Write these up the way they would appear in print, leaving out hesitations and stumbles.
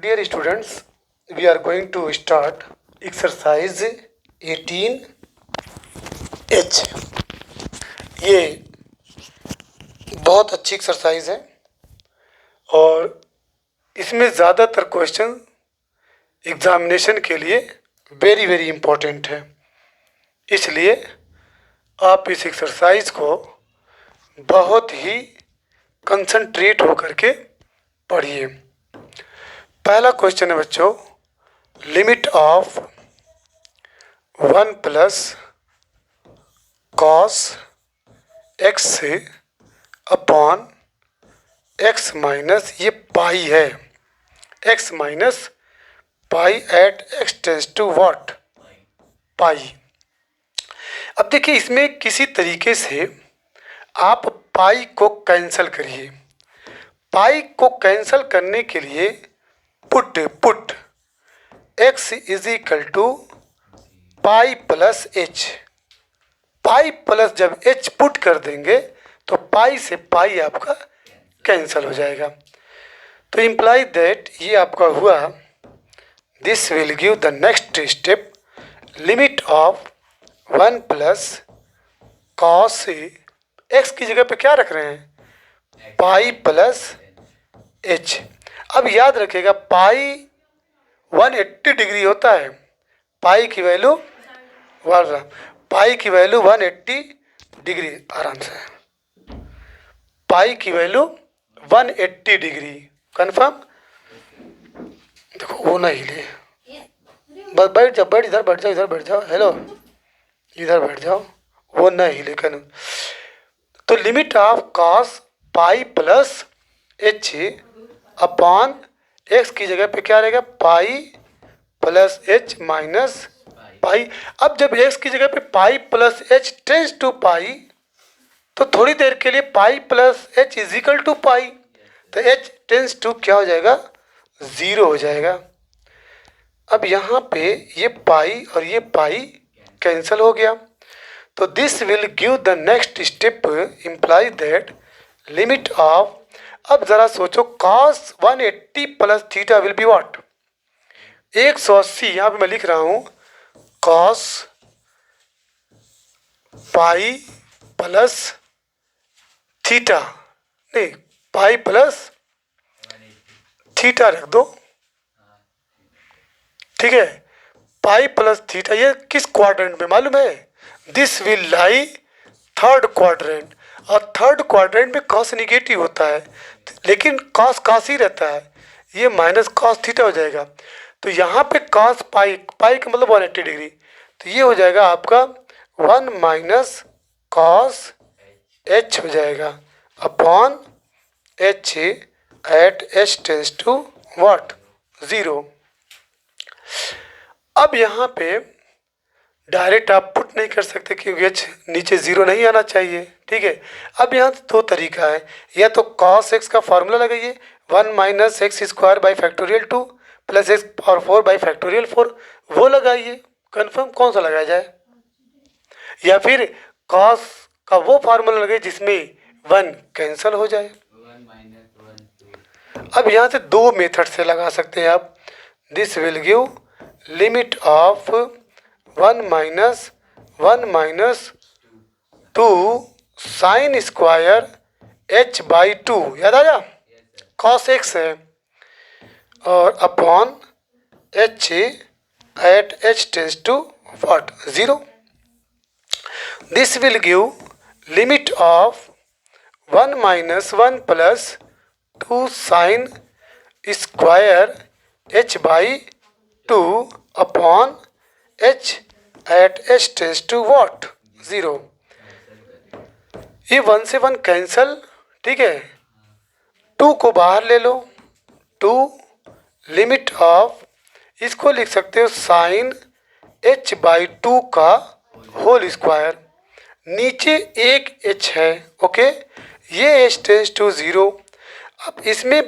Dear students, we are going to start exercise 18H. ये बहुत अच्छी एक्सरसाइज है और इसमें ज़्यादातर क्वेश्चन एग्जामिनेशन के लिए वेरी वेरी इम्पोर्टेंट है, इसलिए आप इस एक्सरसाइज को बहुत ही कंसंट्रेट होकर के पढ़िए। पहला क्वेश्चन है बच्चों, limit of 1 plus cos x upon x minus ये पाई है, x minus pi at x tends to what, pi. अब देखिए इसमें किसी तरीके से आप पाई को कैंसिल करिए। पाई को कैंसिल करने के लिए put x is equal to pi plus h. Pi plus जब h पुट कर देंगे तो पाई से पाई आपका कैंसिल हो जाएगा। तो इम्प्लाई दैट ये आपका हुआ, this will give the next step, limit of 1 plus cos x की जगह पे क्या रख रहे हैं, पाई प्लस एच। अब याद रखिएगा पाई 180 डिग्री होता है, पाई की वैल्यू पाई की वैल्यू 180 डिग्री, आराम से पाई की वैल्यू 180 डिग्री कन्फर्म। देखो वो ना हिले, बस बैठ जाओ, इधर बैठ जाओ, हेलो इधर बैठ जाओ, वो ना हिले कन। तो limit of cos pi plus h upon x की जगह पे क्या रहेगा, pi plus h minus pi. अब जब एक्स की जगह पे pi plus h tends to pi तो थोड़ी देर के लिए pi plus h is equal to pi, तो एच टेंस टू क्या हो जाएगा, 0 हो जाएगा। अब यहाँ पे ये पाई और ये पाई कैंसिल हो गया, तो this will give the next step, imply that limit of, अब ज़रा सोचो cos 180 plus theta will be what, 180। यहाँ पे मैं लिख रहा हूँ cos पाई प्लस थीटा, नहीं पाई प्लस थीटा रख दो, ठीक है। पाई प्लस थीटा ये किस क्वाड्रेंट में मालूम है, this will lie third quadrant, और थर्ड क्वाड्रेंट में कॉस निगेटिव होता है लेकिन कॉस कॉस ही रहता है, ये माइनस कॉस थीटा हो जाएगा। तो यहाँ पे कॉस पाई, पाई का मतलब 180 डिग्री, तो ये हो जाएगा आपका 1 माइनस कॉस एच हो जाएगा upon h at h tends to what, 0। अब यहाँ पे डायरेक्ट आप पुट नहीं कर सकते क्योंकि एच नीचे 0 नहीं आना चाहिए, ठीक है। अब यहाँ दो तरीका है, या तो cos x का फार्मूला लगाइए, 1 minus x square by factorial 2 plus x power 4 by factorial 4, वो लगाइए। कन्फर्म कौन सा लगाया जाए, या फिर cos का वो फार्मूला लगाइए जिसमें 1 कैंसिल हो जाए। अब यहाँ से दो मेथड से लगा सकते हैं आप, this will give limit of 1 minus 2 sine square h by 2, याद आया cos x है, और upon h at h tends to what, 0। This will give limit of 1 minus 1 plus 2 sine square h by 2 upon h at h tends to what, 0। ये 1 से 1 cancel, ठीक है, 2 को बाहर ले लो, 2 लिमिट ऑफ, इसको लिख सकते हो साइन h बाई 2 का होल स्क्वायर, नीचे एक h है, ओके, ये h टेंस टू 0। अब इसमें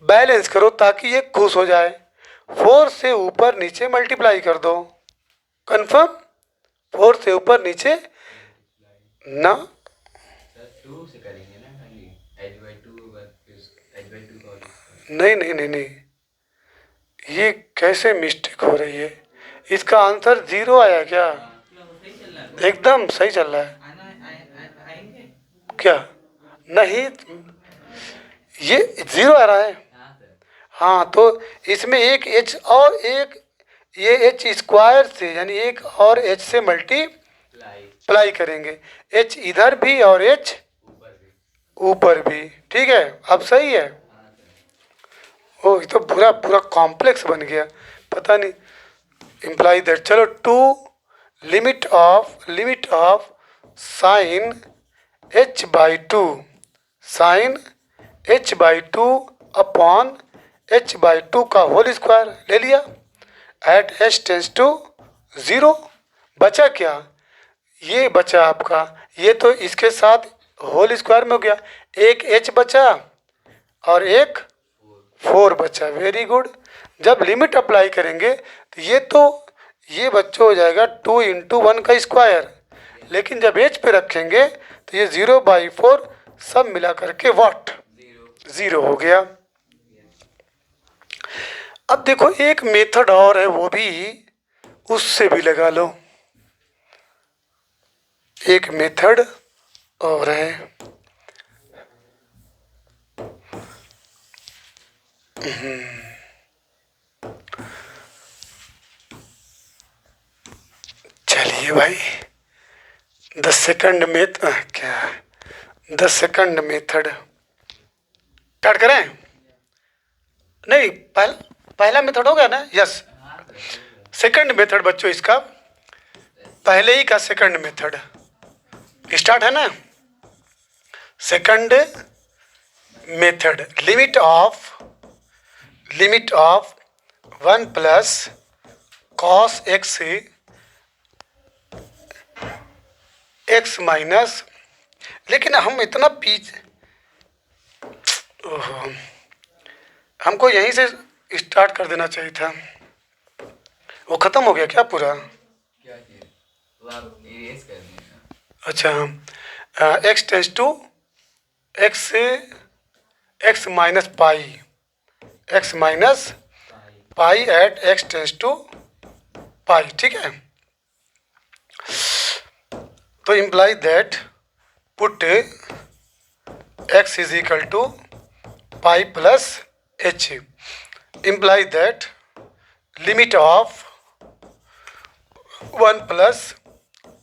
बैलेंस करो ताकि ये खुश हो जाए, 4 से ऊपर नीचे मल्टीप्लाई कर दो, कन्फर्म, 4 से ऊपर नीचे ना, 2 से करेंगे ना, खाली h/2 नहीं, नहीं, ये कैसे मिस्टेक हो रही है? इसका आंसर 0 आया क्या? क्यों सही चल रहा है? एकदम सही चल रहा है। आएंगे। क्या? नहीं, ये 0 आ रहा है। हाँ सर। हाँ, तो इसमें एक एच और एक ये एच स्क्वायर से यानी एक और एच से लाई मल्टीप्लाई करेंगे। एच इधर भी और एच ऊपर भी। ऊपर भी। ठीक है, अब सही है। हाँ सर। ओ, ये तो पूरा पूरा कॉम्प्लेक्स बन गया, पता नहीं। इम्प्लाई दैट, चलो two limit of sine h by two, sine h by two upon h by two का होल स्क्वायर ले लिया एट एच टेंस टू 0। बचा क्या? ये बचा आपका, ये तो इसके साथ होल स्क्वायर में हो गया। एक एच बचा और एक 4 बचा। Very good. जब लिमिट अप्लाई करेंगे तो ये बच्चों हो जाएगा 2 इंटू 1 का स्क्वायर, लेकिन जब एच पे रखेंगे तो ये 0/4 सब मिला करके व्हाट? 0 हो गया। अब देखो एक मेथड और है, वो भी उससे भी लगा लो। एक मेथड और है, चलिए भाई, द सेकंड मेथड स्टार्ट करें? नहीं, पहला मेथड हो गया ना? यस, सेकंड मेथड बच्चों इसका पहले ही का सेकंड मेथड स्टार्ट है ना। Second method, limit of 1 plus cos x minus, लेकिन हम इतना ओहो, हमको यहीं से स्टार्ट कर देना चाहिए था। वो ख़त्म हो गया क्या पूरा? क्या चीज? वो आप इरेज कर देना। अच्छा, x tends to x minus pi at x tends to pi. ठीक है, तो imply that put x is equal to pi plus h, imply that limit of 1 plus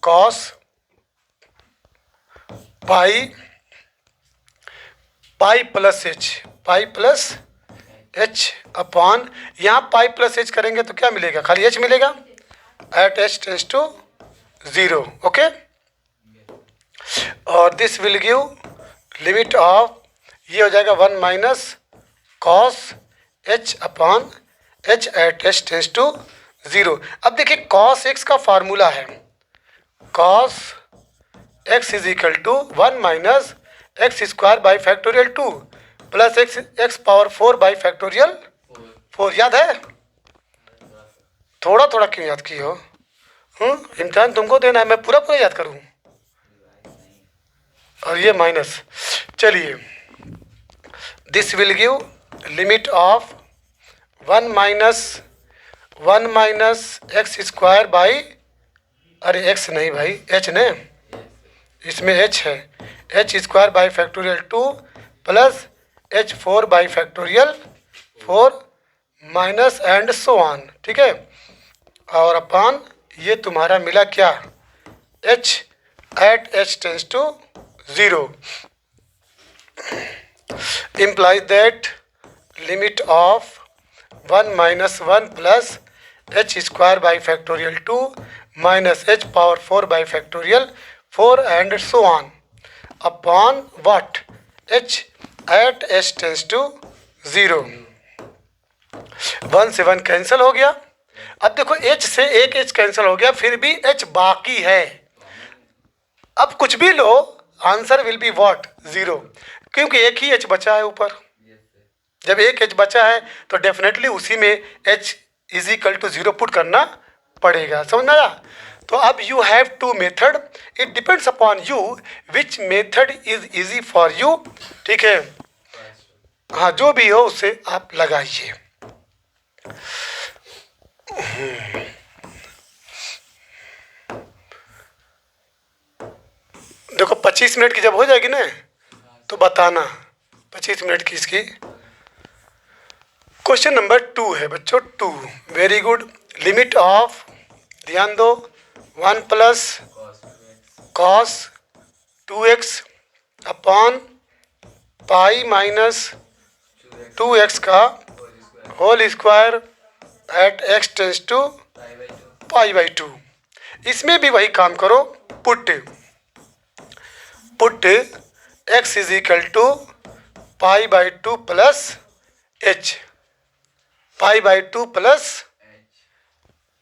cos pi plus h upon, यहाँ pi plus H करेंगे तो क्या मिलेगा? खाली h मिलेगा at h tends to 0। Okay, और this will give limit of, ये हो जाएगा 1 minus cos h upon h at h tends to 0। अब देखिए कॉस एक्स का फार्मूला है, cos x is equal to 1 minus x square by factorial 2 plus x power 4 by factorial 4। याद है? थोड़ा थोड़ा क्यों याद की हो? इम्तिहान तुमको देना है, मैं पूरा पूरा याद करूँ? और ये माइनस, चलिए this will give limit of 1 minus x square by, अरे एक्स नहीं भाई, एच ने, इसमें एच है, h square by factorial 2 plus h 4 by factorial 4 minus and so on. ठीक है, और अपॉन ये तुम्हारा मिला क्या? H at h tends to 0, imply that limit of 1 minus 1 plus h square by factorial 2 minus h power 4 by factorial 4 and so on upon what? H at h tends to 0। 1 से 1 cancel हो गया। अब देखो H से एक H cancel हो गया, फिर भी एच बाकी है। अब कुछ भी लो, आंसर विल बी व्हाट? 0, क्योंकि एक ही एच बचा है ऊपर। जब एक एच बचा है तो डेफिनेटली उसी में h is equal to 0 put करना पड़ेगा। समझ आया? तो अब you have two method, it depends upon you which method is easy for you. ठीक है, हाँ, जो भी हो उससे आप लगाइए। देखो 25 मिनट की जब हो जाएगी ना तो बताना 25 मिनट की इसकी। क्वेश्चन नंबर 2 है बच्चों, 2। Very good. लिमिट ऑफ, ध्यान दो, 1 plus cos 2x upon pi minus 2x का whole square at x tends to pi by 2। इसमें भी वही काम करो, put x is equal to pi by 2 plus h, pi by 2 plus,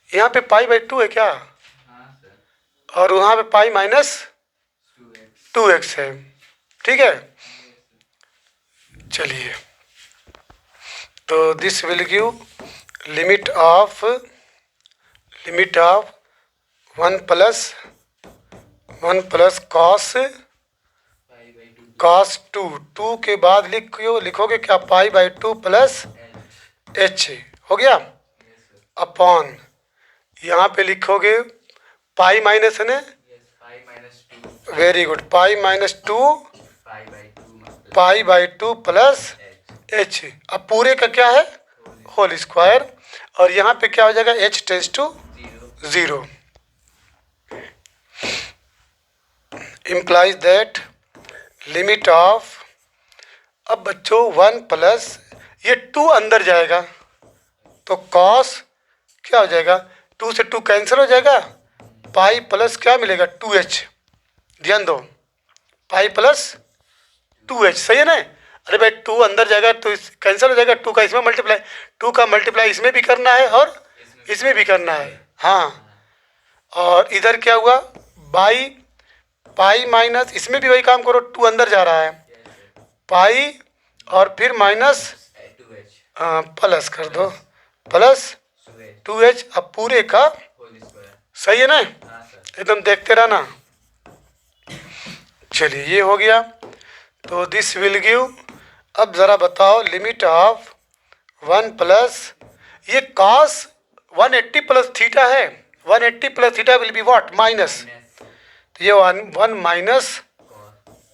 यहाँ पे पाई बाई 2 है क्या, और वहाँ पे पाई माइनस 2x है, ठीक है। चलिए, तो this will give limit of 1 plus cos 2 के बाद लिखोगे क्या, पाई बाई 2 प्लस h हो गया, अपॉन यहाँ पे लिखोगे पाई माइनस है ना, very good, pi minus 2 pi by 2 plus h। अब पूरे का क्या है, होल स्क्वायर, और यहाँ पे क्या हो जाएगा, h tends to 0, implies that limit of, अब बच्चों 1 प्लस ये 2 अंदर जाएगा तो कॉस क्या हो जाएगा, 2 से 2 कैंसिल हो जाएगा, पाई प्लस क्या मिलेगा 2h, ध्यान दो, पाई प्लस 2h, सही है ना। अरे भाई 2 अंदर जाएगा तो कैंसिल हो जाएगा, 2 का इसमें मल्टीप्लाई, 2 का मल्टीप्लाई इसमें भी करना है और इसमें भी करना है, हाँ। और इधर क्या हुआ, बाई पाई माइनस, इसमें भी वही काम करो, 2 अंदर जा रहा है, पाई और फिर माइनस प्लस कर दो, प्लस 2h, अब पूरे का, सही है ना, एकदम देखते रहना। चलिए ये हो गया, तो दिस विल गिव, अब ज़रा बताओ लिमिट ऑफ 1 प्लस, ये कॉस 180 प्लस थीटा है, 180 plus theta will be what, minus, तो ये 1 माइनस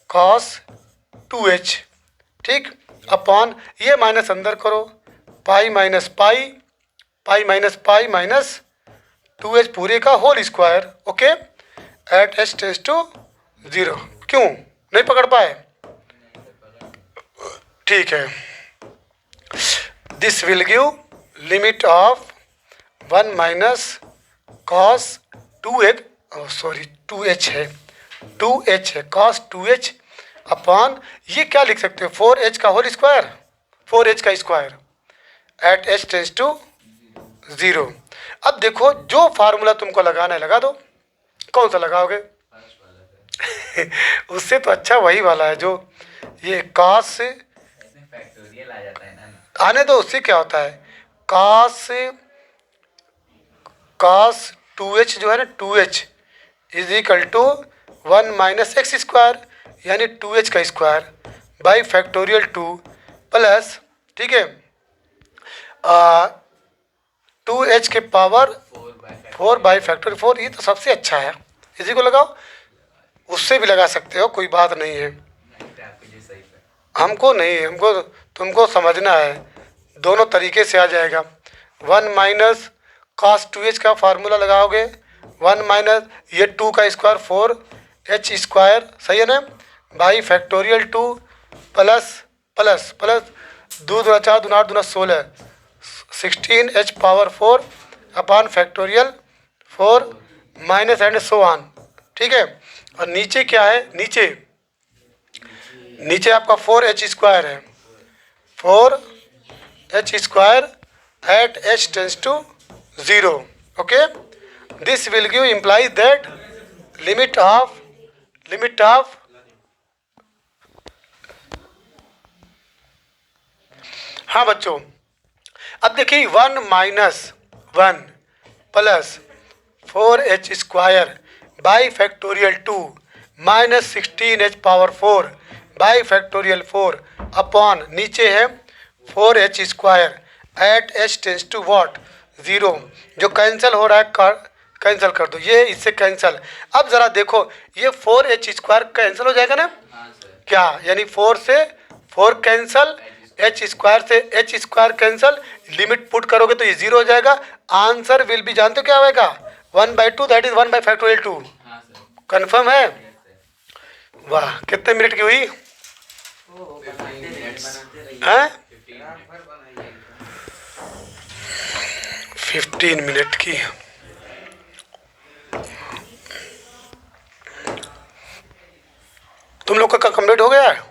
कॉस 2h, ठीक, अपॉन ये माइनस अंदर करो, pi minus pi, pi minus pi minus 2h पूरे का whole square, okay, at h tends to 0। क्यों नहीं पकड़ पाए, ठीक है। This will give limit of 1 minus cos 2h, sorry 2h है, 2h है, कॉस 2h अपॉन ये क्या लिख सकते हो, 4h का होल स्क्वायर, 4h का square at h tends to 0। अब देखो जो फार्मूला तुमको लगाना है लगा दो, कौन सा लगाओगे उससे तो अच्छा वही वाला है जो ये कॉस से फैक्टोरियल आ जाता है ना, आने दो, उससे क्या होता है, कॉस 2h जो है ना, 2h is equal to 1 minus x square, यानी 2h का स्क्वायर बाई फैक्टोरियल 2 प्लस, ठीक है, 2h के पावर 4 बाई फैक्टोरियल 4, ये तो सबसे अच्छा है, इसी को लगाओ, उससे भी लगा सकते हो, कोई बात नहीं है, हमको नहीं, हमको तुमको समझना है, दोनों तरीके से आ जाएगा। 1 माइनस कॉस 2h का फार्मूला लगाओगे, 1 माइनस ये 2 का स्क्वायर 4h स्क्वायर, सही है ना, by factorial 2 plus plus plus 2 दूना 4 दूना 8 दूना 16 16h power 4 upon factorial 4 minus and so on, ठीक है। और नीचे क्या है, नीचे आपका 4h स्क्वायर है, 4h square at h tends to 0, okay. This will give implies that limit of हाँ बच्चों, अब देखिए 1 minus 1 plus 4h square by factorial 2 minus 16h power 4 by factorial 4 upon नीचे है 4h square at h tends to what 0। जो cancel हो रहा है कैंसिल कर दो, ये इससे कैंसिल। अब ज़रा देखो ये 4h² कैंसिल हो जाएगा ना, हाँ सर। क्या यानी 4 से 4 कैंसल, h² से h² कैंसल, लिमिट पुट करोगे तो ये 0 हो जाएगा। आंसर विल भी जानते हो क्या होगा, 1/2 दैट इज 1/2। हाँ सर। कन्फर्म है? Yes sir. वाह, कितने मिनट की हुई? 15 मिनट्स। हैं? 15 मिनट। 15 मिनट की। तुम लोग का कंप्लीट हो गया है?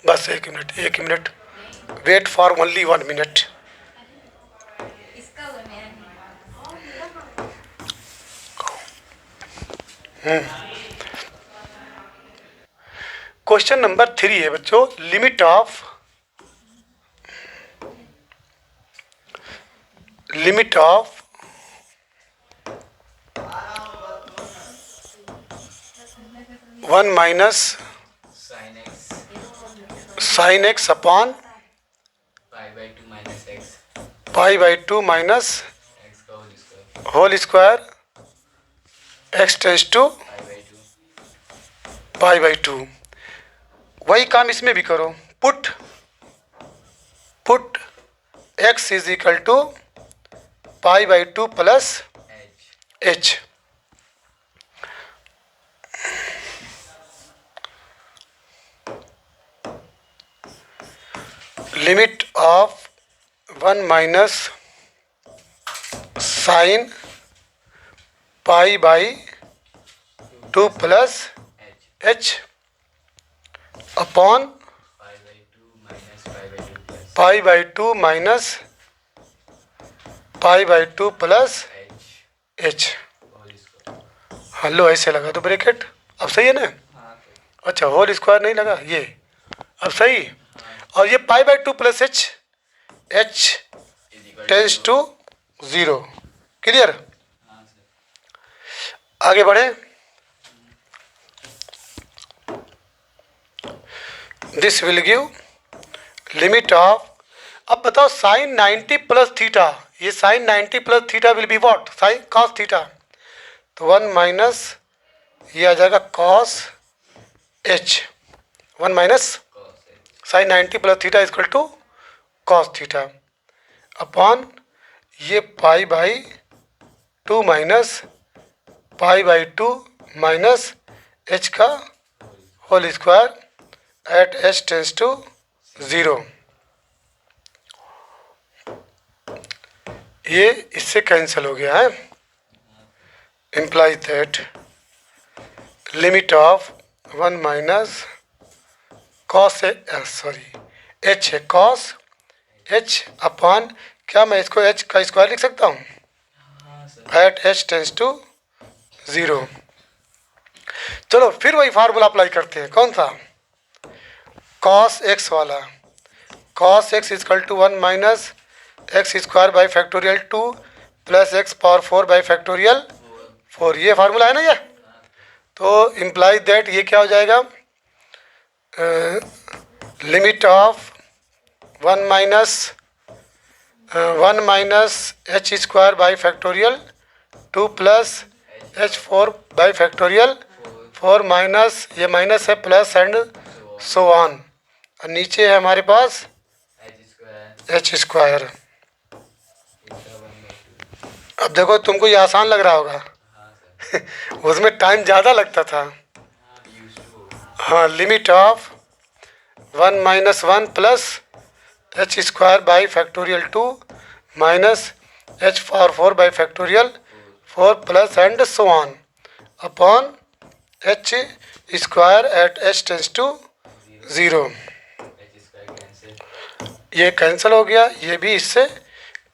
बस 1 minute, 1 minute, wait for only 1 minute. इसका हुआ मेरा नहीं। क्वेश्चन नंबर 3 है बच्चों, limit of 1 minus sin x sine x upon pi/2 minus x π/2 minus x का whole square whole square x tends to pi/2। π/2। वही काम इसमें भी करो, put x is equal to π/2 plus h h। Limit of 1 minus sine π/2 plus h h upon pi/2 minus π/2 plus h h। Whole square. Hello ऐसे लगा दो bracket, अब सही है ना? हाँ सर। अच्छा, होल स्क्वायर नहीं लगा ये, अब सही। और ये π/2 plus h, h is equal tends to 0। Clear? हाँ सर। आगे बढ़े। This will give limit of, अब बताओ साइन 90 प्लस थीटा, ये sine 90 plus theta will be what, sine cos theta. तो 1 माइनस ये आ जाएगा cos h, 1 minus cos h sine 90 plus theta equal to cos theta upon ये π/2 minus π/2 minus h का whole square at h tends to 0। ये इससे cancel हो गया है। implies that limit of 1 minus cos sorry h है cos h upon, क्या मैं इसको h का स्क्वायर लिख सकता हूँ, हाँ sir. At h tends to 0। चलो फिर वही फार्मूला अप्लाई करते हैं, कौन सा, कॉस x वाला। Cos x is equal to 1 minus x square by factorial 2 plus x power 4 by factorial 4, ये फार्मूला है ना ये। तो इम्प्लाई दैट ये क्या हो जाएगा, limit of 1 minus H square by factorial 2 plus h4 by factorial 4 minus ये माइनस है प्लस एंड सो ऑन, और नीचे है हमारे पास h h स्क्वायर स्क्वायर। इसका 1/2। अब देखो तुमको ये आसान लग रहा होगा, हाँ सर। उसमें टाइम ज़्यादा लगता था। हाँ यूज टू। हाँ, limit of 1 minus 1 plus h square by factorial 2 minus h power 4 by factorial 4 plus and so on upon h square at h tends to 0। h square cancel. ये cancel हो गया, ये भी इससे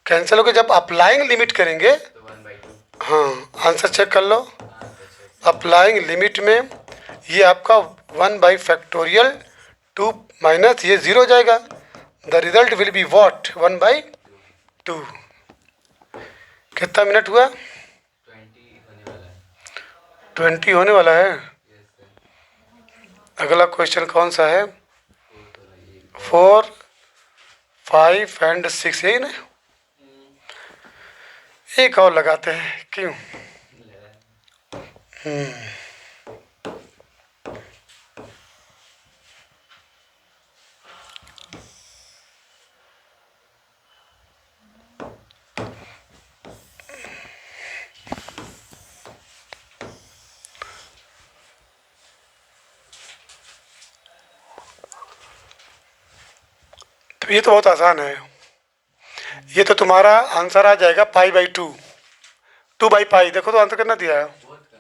कैंसिल हो गया। जब अप्लाइंग लिमिट करेंगे, तो 1/2। हाँ आंसर चेक कर लो, हाँ सर। अप्लाइंग लिमिट में ये आपका 1 बाई फैक्टोरियल 2 माइनस ये 0 हो जाएगा। The result will be what 1/2। कितना मिनट हुआ? 20 होने वाला है। 20 होने वाला है। Yes sir. अगला क्वेश्चन कौन सा है? 4 तो ये 4 5 and 6 यही ना। एक और लगाते हैं, क्यों? तो ये तो बहुत आसान है। ये तो तुम्हारा आंसर आ जाएगा π/2, 2/π। देखो तो आंसर कितना दिया है? बहुत का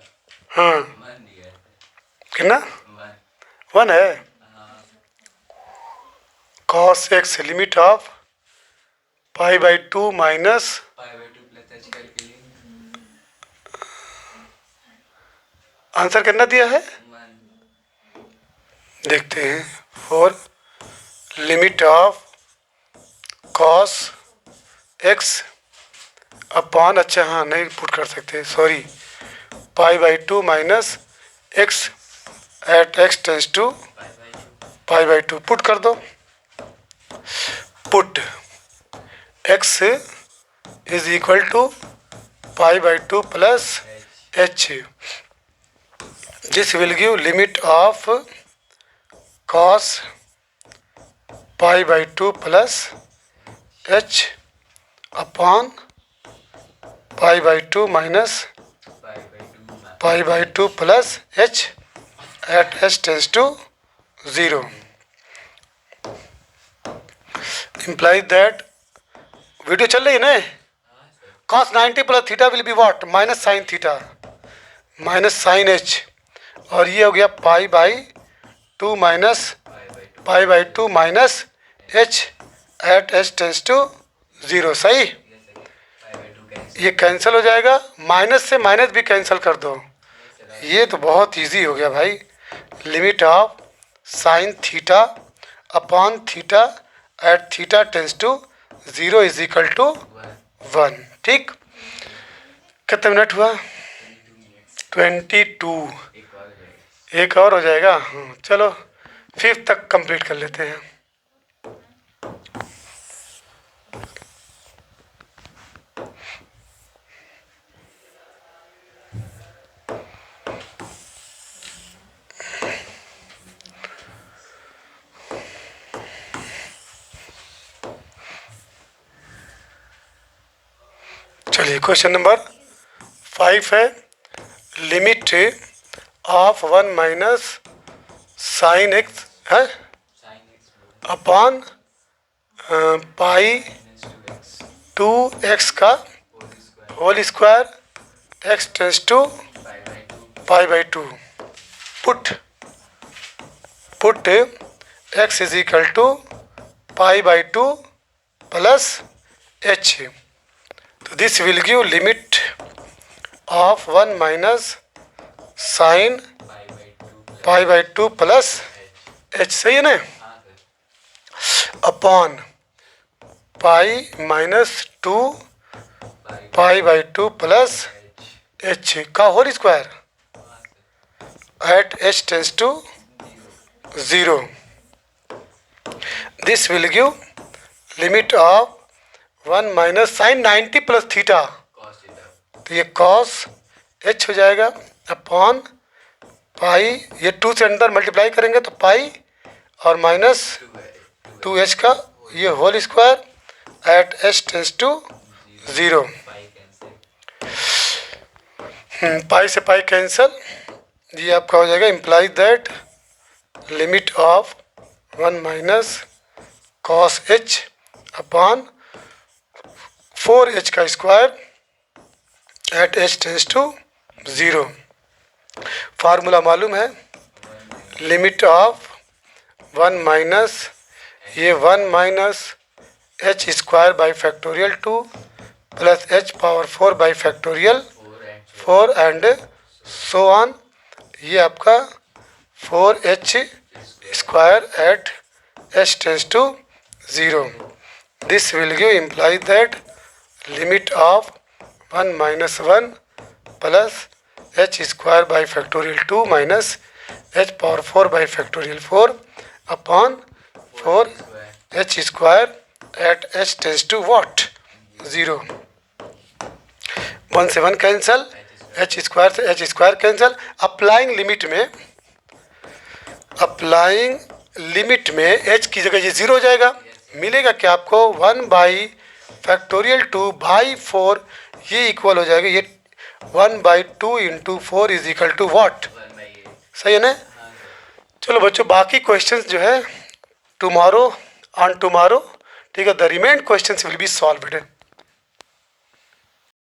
हाँ, वन दिया है। कितना? वन। 1 है। हाँ। cos x limit of π/2 minus π/2 plus h करके आंसर कितना दिया है? वन। देखते हैं। For limit of cos x upon, अच्छा हाँ नहीं पुट कर सकते, sorry, π/2 minus x at x tends to π/2 put कर दो। Put x is equal to π/2 plus h। This will give limit of cos π/2 plus h upon π/2 minus π/2 plus h at h tends to 0 implies that, video चल रही है ना? cos 90 plus theta will be what? Minus sine theta minus sine h, और ये हो गया π/2 minus π/2 minus h at h tends to 0। सही? ये कैंसिल हो जाएगा, माइनस से माइनस भी कैंसिल कर दो। ये तो बहुत इजी हो गया भाई। Limit of sine theta upon theta at theta tends to 0 is equal to 1। ठीक, कितने मिनट हुआ? 22। एक और हो जाएगा। हाँ, चलो 5th तक कंप्लीट कर लेते हैं। चलिए क्वेश्चन नंबर 5 है। Limit of 1 minus sine x है अपॉन π/2x का whole square x tends to π/2। Put x is equal to π/2 plus h। तो this will give limit of 1 minus sine π/2 plus h। सही है ना? अपॉन π-2 π/2 प्लस h का whole square at h tends to 0। This will give limit of 1 minus sine 90 plus theta, तो ये cos h हो जाएगा upon pi, ये 2 से अंदर मल्टीप्लाई करेंगे तो पाई और माइनस 2h का ये whole square at h tends to 0। Pi से पाई कैंसल, ये आपका हो जाएगा। Imply that limit of 1 minus cos h upon 4h का square at h tends to 0। Formula मालूम है, लिमिट ऑफ 1 माइनस ये 1 minus h square by factorial 2 plus h power 4 by factorial 4 and so on. ये आपका 4h square at h tends to 0। This will give imply that limit of 1 minus 1 plus h square by factorial 2 minus h power 4 by factorial 4 upon 4 h square at h tends to what 0। 1 से 1 cancel, h square से h square cancel. Applying limit में h की जगह ये 0 हो जाएगा। मिलेगा क्या आपको 1 बाई फैक्टोरियल 2 बाई 4, ये इक्वल हो जाएगा ये 1 by 2 into 4 is equal to what. 1/8। सही है ना। चलो बच्चों बाकी क्वेश्चंस जो है टुमारो, ठीक है, the remain questions will be solved.